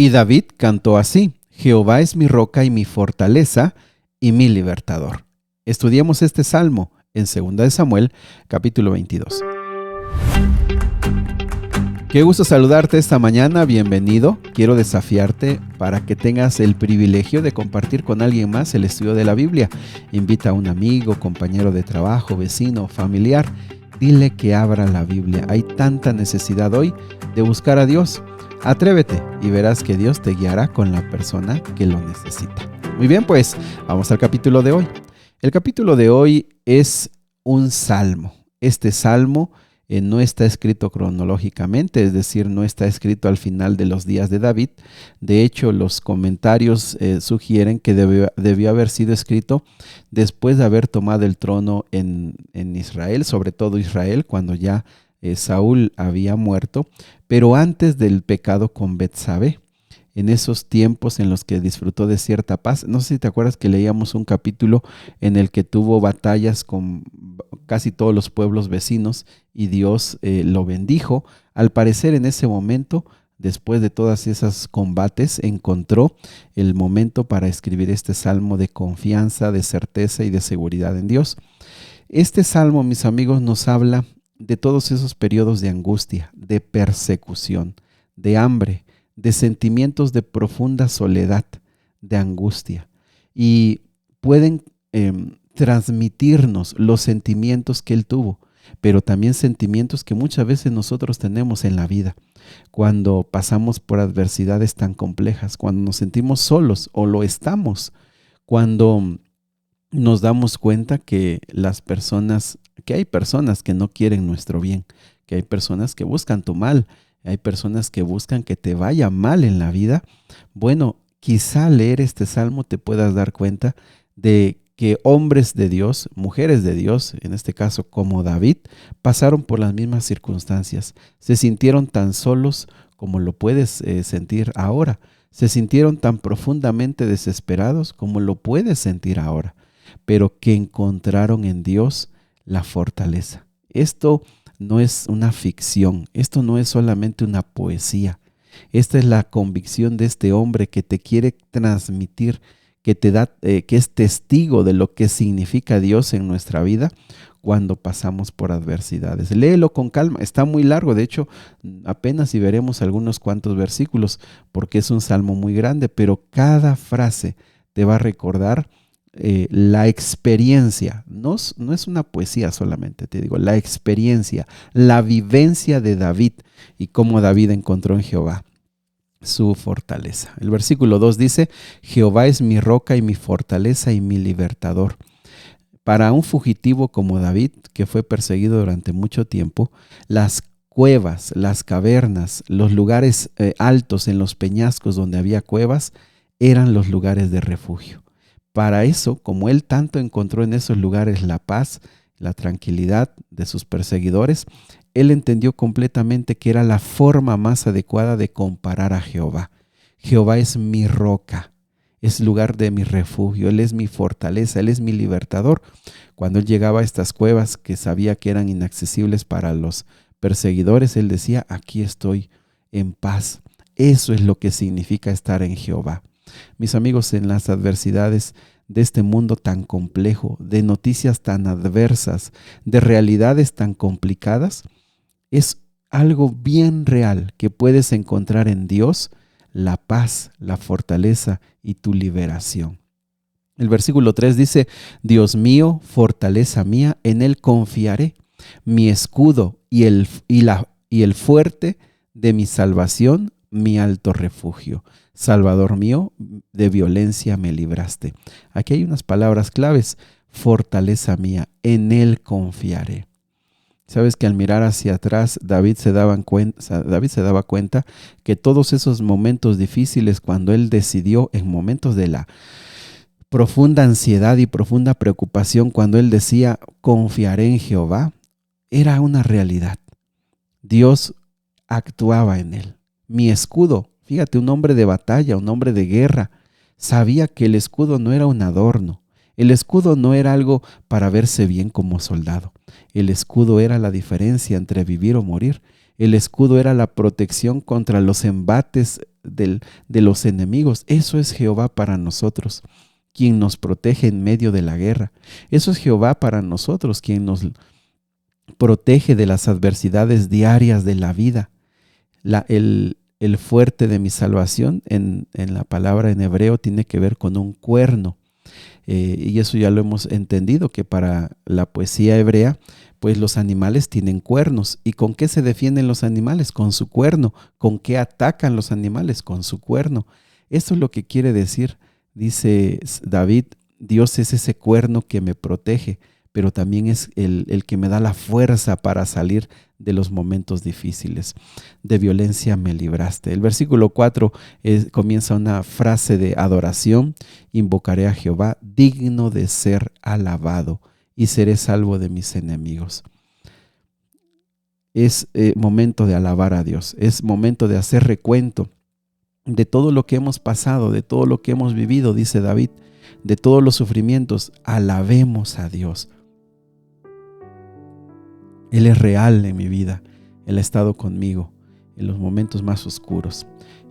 Y David cantó así: Jehová es mi roca y mi fortaleza y mi libertador. Estudiemos este salmo en 2 de Samuel, capítulo 22. Qué gusto saludarte esta mañana, bienvenido. Quiero desafiarte para que tengas el privilegio de compartir con alguien más el estudio de la Biblia. Invita a un amigo, compañero de trabajo, vecino, familiar. Dile que abra la Biblia. Hay tanta necesidad hoy de buscar a Dios. Atrévete y verás que Dios te guiará con la persona que lo necesita. Muy bien, pues vamos al capítulo de hoy. El capítulo de hoy es un salmo. Este salmo no está escrito cronológicamente, es decir, no está escrito al final de los días de David. De hecho, los comentarios sugieren que debió haber sido escrito después de haber tomado el trono en Israel, sobre todo Israel, cuando ya Saúl había muerto, pero antes del pecado con Betsabé. En esos tiempos en los que disfrutó de cierta paz. No sé si te acuerdas que leíamos un capítulo en el que tuvo batallas con casi todos los pueblos vecinos y Dios lo bendijo. Al parecer en ese momento, después de todos esos combates, encontró el momento para escribir este salmo de confianza, de certeza y de seguridad en Dios. Este salmo, mis amigos, nos habla de todos esos periodos de angustia, de persecución, de hambre, de sentimientos de profunda soledad, de angustia, y pueden transmitirnos los sentimientos que él tuvo, pero también sentimientos que muchas veces nosotros tenemos en la vida, cuando pasamos por adversidades tan complejas, cuando nos sentimos solos o lo estamos, cuando nos damos cuenta que hay personas que no quieren nuestro bien, que hay personas que buscan tu mal, hay personas que buscan que te vaya mal en la vida. Bueno, quizá al leer este salmo te puedas dar cuenta de que hombres de Dios, mujeres de Dios, en este caso como David, pasaron por las mismas circunstancias. Se sintieron tan solos como lo puedes sentir ahora. Se sintieron tan profundamente desesperados como lo puedes sentir ahora, pero que encontraron en Dios la fortaleza. Esto no es una ficción, esto no es solamente una poesía. Esta es la convicción de este hombre que te quiere transmitir, que es testigo de lo que significa Dios en nuestra vida cuando pasamos por adversidades. Léelo con calma, está muy largo, de hecho apenas si veremos algunos cuantos versículos porque es un salmo muy grande, pero cada frase te va a recordar la experiencia, no es una poesía solamente, te digo, la experiencia, la vivencia de David y cómo David encontró en Jehová su fortaleza. El versículo 2 dice: Jehová es mi roca y mi fortaleza y mi libertador. Para un fugitivo como David, que fue perseguido durante mucho tiempo, las cuevas, las cavernas, los lugares altos en los peñascos donde había cuevas, eran los lugares de refugio. Para eso, como él tanto encontró en esos lugares la paz, la tranquilidad de sus perseguidores, él entendió completamente que era la forma más adecuada de comparar a Jehová. Jehová es mi roca, es lugar de mi refugio, Él es mi fortaleza, Él es mi libertador. Cuando él llegaba a estas cuevas que sabía que eran inaccesibles para los perseguidores, él decía: aquí estoy en paz. Eso es lo que significa estar en Jehová. Mis amigos, en las adversidades de este mundo tan complejo, de noticias tan adversas, de realidades tan complicadas, es algo bien real que puedes encontrar en Dios, la paz, la fortaleza y tu liberación. El versículo 3 dice: Dios mío, fortaleza mía, en Él confiaré, mi escudo y el fuerte de mi salvación, mi alto refugio. Salvador mío, de violencia me libraste. Aquí hay unas palabras claves: fortaleza mía, en Él confiaré. Sabes que al mirar hacia atrás, David se daba cuenta que todos esos momentos difíciles, cuando él decidió, en momentos de la profunda ansiedad y profunda preocupación, cuando él decía: confiaré en Jehová, era una realidad. Dios actuaba en él. Mi escudo, fíjate, un hombre de batalla, un hombre de guerra, sabía que el escudo no era un adorno. El escudo no era algo para verse bien como soldado. El escudo era la diferencia entre vivir o morir. El escudo era la protección contra los embates de los enemigos. Eso es Jehová para nosotros, quien nos protege en medio de la guerra. Eso es Jehová para nosotros, quien nos protege de las adversidades diarias de la vida. El fuerte de mi salvación en la palabra en hebreo tiene que ver con un cuerno. Y eso ya lo hemos entendido, que para la poesía hebrea, pues los animales tienen cuernos. ¿Y con qué se defienden los animales? Con su cuerno. ¿Con qué atacan los animales? Con su cuerno. Esto es lo que quiere decir, dice David: Dios es ese cuerno que me protege, pero también es el que me da la fuerza para salir de los momentos difíciles. De violencia me libraste. El versículo 4 comienza una frase de adoración: invocaré a Jehová, digno de ser alabado, y seré salvo de mis enemigos. Es momento de alabar a Dios, es momento de hacer recuento de todo lo que hemos pasado, de todo lo que hemos vivido, dice David, de todos los sufrimientos. Alabemos a Dios. Él es real en mi vida. Él ha estado conmigo en los momentos más oscuros,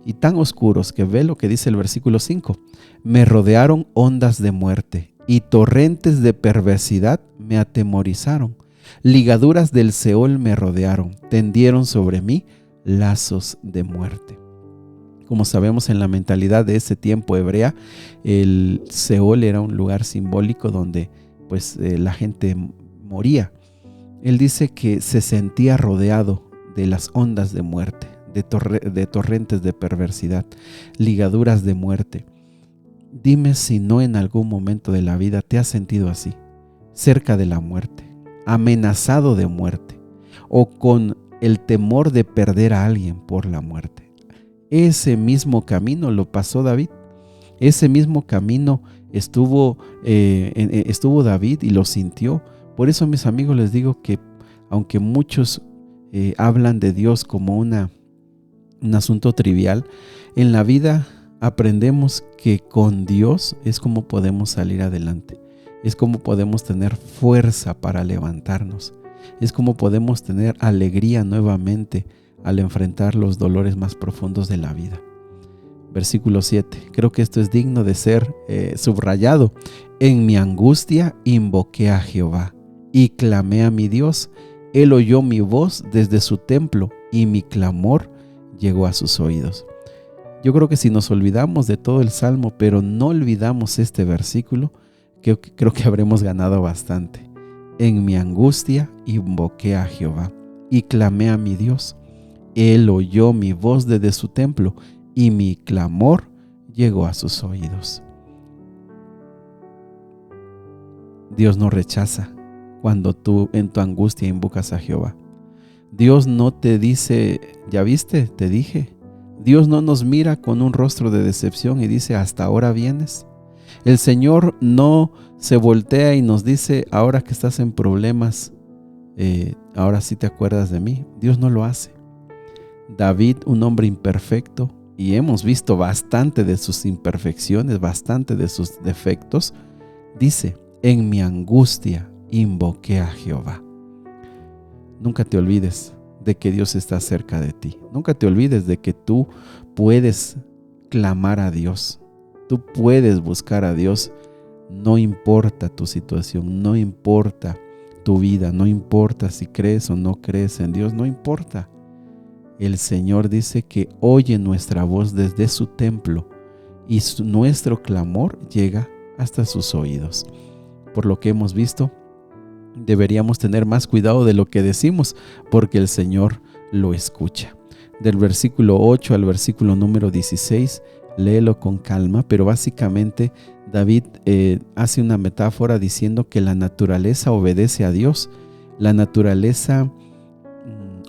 y tan oscuros que ve lo que dice el versículo 5. Me rodearon ondas de muerte, y torrentes de perversidad me atemorizaron. Ligaduras del Seol me rodearon, tendieron sobre mí lazos de muerte. Como sabemos, en la mentalidad de ese tiempo hebrea, el Seol era un lugar simbólico donde la gente moría. Él dice que se sentía rodeado de las ondas de muerte, de torrentes de perversidad, ligaduras de muerte. Dime si no en algún momento de la vida te has sentido así, cerca de la muerte, amenazado de muerte, o con el temor de perder a alguien por la muerte. Ese mismo camino lo pasó David. Ese mismo camino estuvo David y lo sintió. Por eso, mis amigos, les digo que aunque muchos hablan de Dios como un asunto trivial, en la vida aprendemos que con Dios es como podemos salir adelante. Es como podemos tener fuerza para levantarnos. Es como podemos tener alegría nuevamente al enfrentar los dolores más profundos de la vida. Versículo 7. Creo que esto es digno de ser subrayado. En mi angustia invoqué a Jehová y clamé a mi Dios. Él oyó mi voz desde su templo y mi clamor llegó a sus oídos. Yo creo que si nos olvidamos de todo el Salmo, pero no olvidamos este versículo, creo que habremos ganado bastante. En mi angustia invoqué a Jehová y clamé a mi Dios. Él oyó mi voz desde su templo y mi clamor llegó a sus oídos. Dios no rechaza cuando tú en tu angustia invocas a Jehová. Dios no te dice, ya viste, te dije. Dios no nos mira con un rostro de decepción y dice, ¿hasta ahora vienes? El Señor no se voltea y nos dice, ahora que estás en problemas, ahora sí te acuerdas de mí. Dios no lo hace. David, un hombre imperfecto, y hemos visto bastante de sus imperfecciones, bastante de sus defectos, dice, en mi angustia invoqué a Jehová. Nunca te olvides de que Dios está cerca de ti. Nunca te olvides de que tú puedes clamar a Dios. Tú puedes buscar a Dios. No importa tu situación, no importa tu vida, no importa si crees o no crees en Dios, no importa. El Señor dice que oye nuestra voz desde su templo y nuestro clamor llega hasta sus oídos. Por lo que hemos visto, deberíamos tener más cuidado de lo que decimos, porque el Señor lo escucha. Del versículo 8 al versículo número 16, léelo con calma, pero básicamente David hace una metáfora diciendo que la naturaleza obedece a Dios. La naturaleza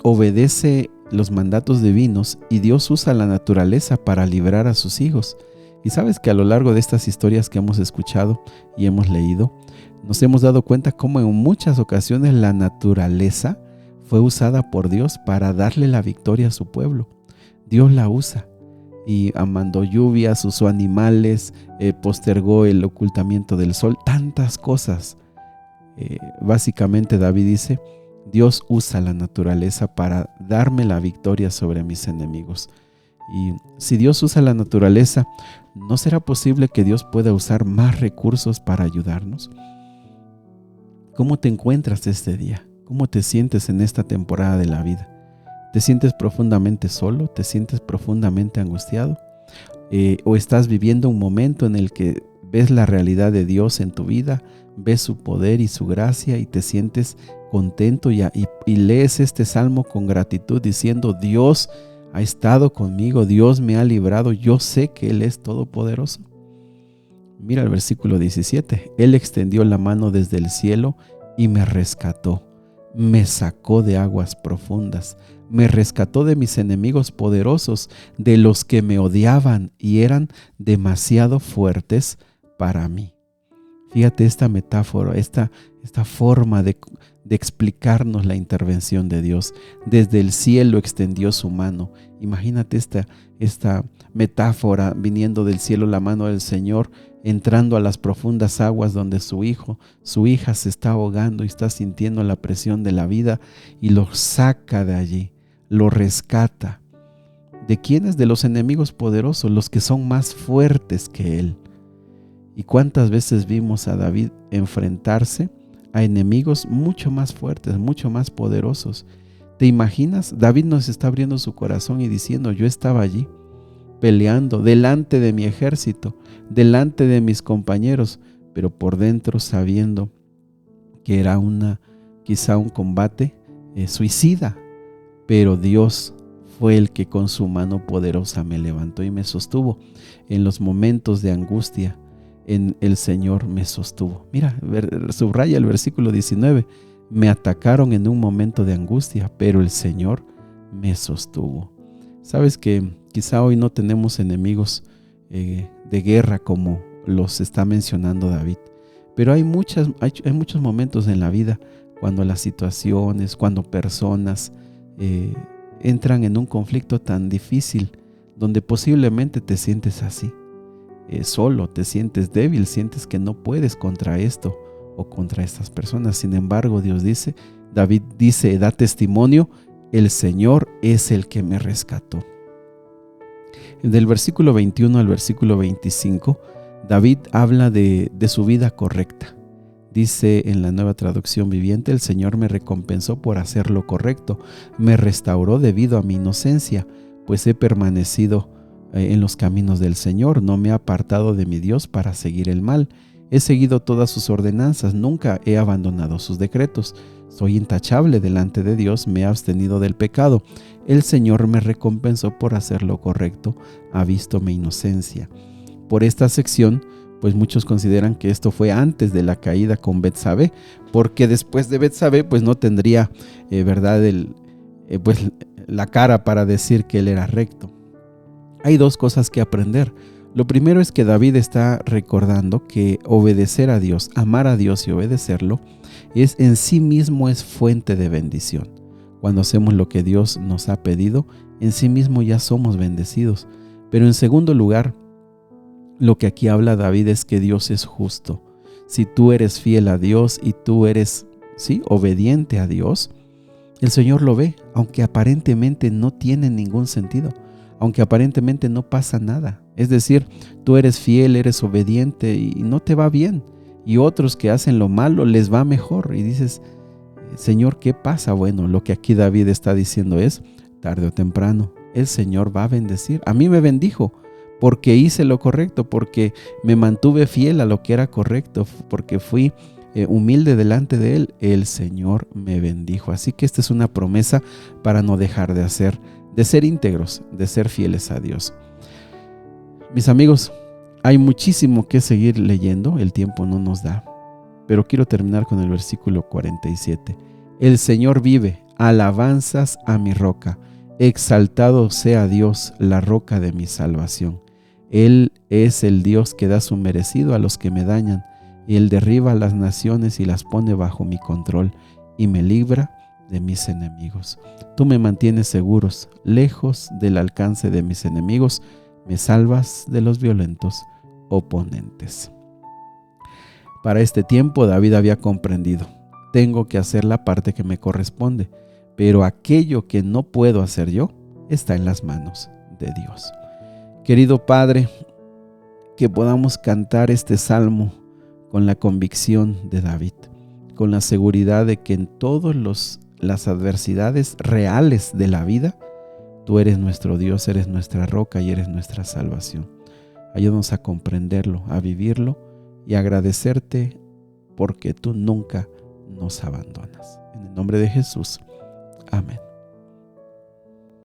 obedece los mandatos divinos y Dios usa la naturaleza para librar a sus hijos. Y sabes que a lo largo de estas historias que hemos escuchado y hemos leído, nos hemos dado cuenta cómo en muchas ocasiones la naturaleza fue usada por Dios para darle la victoria a su pueblo. Dios la usa y mandó lluvias, usó animales, postergó el ocultamiento del sol, tantas cosas. Básicamente David dice, Dios usa la naturaleza para darme la victoria sobre mis enemigos. Y si Dios usa la naturaleza, ¿no será posible que Dios pueda usar más recursos para ayudarnos? ¿Cómo te encuentras este día? ¿Cómo te sientes en esta temporada de la vida? ¿Te sientes profundamente solo? ¿Te sientes profundamente angustiado? ¿O estás viviendo un momento en el que ves la realidad de Dios en tu vida, ves su poder y su gracia y te sientes contento y lees este salmo con gratitud diciendo: Dios ha estado conmigo, Dios me ha librado, yo sé que Él es todopoderoso? Mira el versículo 17. Él extendió la mano desde el cielo y me rescató. Me sacó de aguas profundas. Me rescató de mis enemigos poderosos, de los que me odiaban y eran demasiado fuertes para mí. Fíjate esta metáfora, esta forma de explicarnos la intervención de Dios. Desde el cielo extendió su mano. Imagínate esta metáfora viniendo del cielo, la mano del Señor entrando a las profundas aguas donde su hija se está ahogando y está sintiendo la presión de la vida, y lo saca de allí, lo rescata. ¿De quiénes? De los enemigos poderosos, los que son más fuertes que él. ¿Y cuántas veces vimos a David enfrentarse a enemigos mucho más fuertes, mucho más poderosos? ¿Te imaginas? David nos está abriendo su corazón y diciendo: yo estaba allí peleando delante de mi ejército, delante de mis compañeros, pero por dentro sabiendo que era quizá un combate suicida, pero Dios fue el que con su mano poderosa me levantó y me sostuvo en los momentos de angustia. El Señor me sostuvo. Mira, subraya el versículo 19. Me atacaron en un momento de angustia, pero el Señor me sostuvo. Sabes que quizá hoy no tenemos enemigos de guerra como los está mencionando David, pero hay muchos momentos en la vida cuando las situaciones, cuando personas entran en un conflicto tan difícil, donde posiblemente te sientes así, solo, te sientes débil, sientes que no puedes contra esto o contra estas personas. Sin embargo, David dice, da testimonio: el Señor es el que me rescató. Del versículo 21 al versículo 25, David habla de su vida correcta. Dice en la Nueva Traducción Viviente: el Señor me recompensó por hacer lo correcto, me restauró debido a mi inocencia, pues he permanecido en los caminos del Señor, no me he apartado de mi Dios para seguir el mal. He seguido todas sus ordenanzas, nunca he abandonado sus decretos. Soy intachable delante de Dios, me he abstenido del pecado. El Señor me recompensó por hacer lo correcto, ha visto mi inocencia. Por esta sección, pues muchos consideran que esto fue antes de la caída con Betsabé, porque después de Betsabé, pues no tendría, pues la cara para decir que él era recto. Hay dos cosas que aprender. Lo primero es que David está recordando que obedecer a Dios, amar a Dios y obedecerlo, en sí mismo es fuente de bendición. Cuando hacemos lo que Dios nos ha pedido, en sí mismo ya somos bendecidos. Pero en segundo lugar, lo que aquí habla David es que Dios es justo. Si tú eres fiel a Dios y tú eres, obediente a Dios, el Señor lo ve, aunque aparentemente no tiene ningún sentido, aunque aparentemente no pasa nada. Es decir, tú eres fiel, eres obediente y no te va bien. Y otros que hacen lo malo les va mejor. Y dices: Señor, ¿qué pasa? Bueno, lo que aquí David está diciendo es: tarde o temprano, el Señor va a bendecir. A mí me bendijo porque hice lo correcto, porque me mantuve fiel a lo que era correcto, porque fui humilde delante de Él. El Señor me bendijo. Así que esta es una promesa para no dejar de ser íntegros, de ser fieles a Dios. Mis amigos, hay muchísimo que seguir leyendo, el tiempo no nos da, pero quiero terminar con el versículo 47. El Señor vive, alabanzas a mi roca, exaltado sea Dios, la roca de mi salvación. Él es el Dios que da su merecido a los que me dañan, y Él derriba a las naciones y las pone bajo mi control, y me libra de mis enemigos. Tú me mantienes seguros, lejos del alcance de mis enemigos, me salvas de los violentos oponentes. Para este tiempo David había comprendido: tengo que hacer la parte que me corresponde, pero aquello que no puedo hacer yo está en las manos de Dios. Querido Padre, que podamos cantar este salmo con la convicción de David, con la seguridad de que en todas las adversidades reales de la vida, tú eres nuestro Dios, eres nuestra roca y eres nuestra salvación. Ayúdanos a comprenderlo, a vivirlo y a agradecerte porque tú nunca nos abandonas. En el nombre de Jesús. Amén.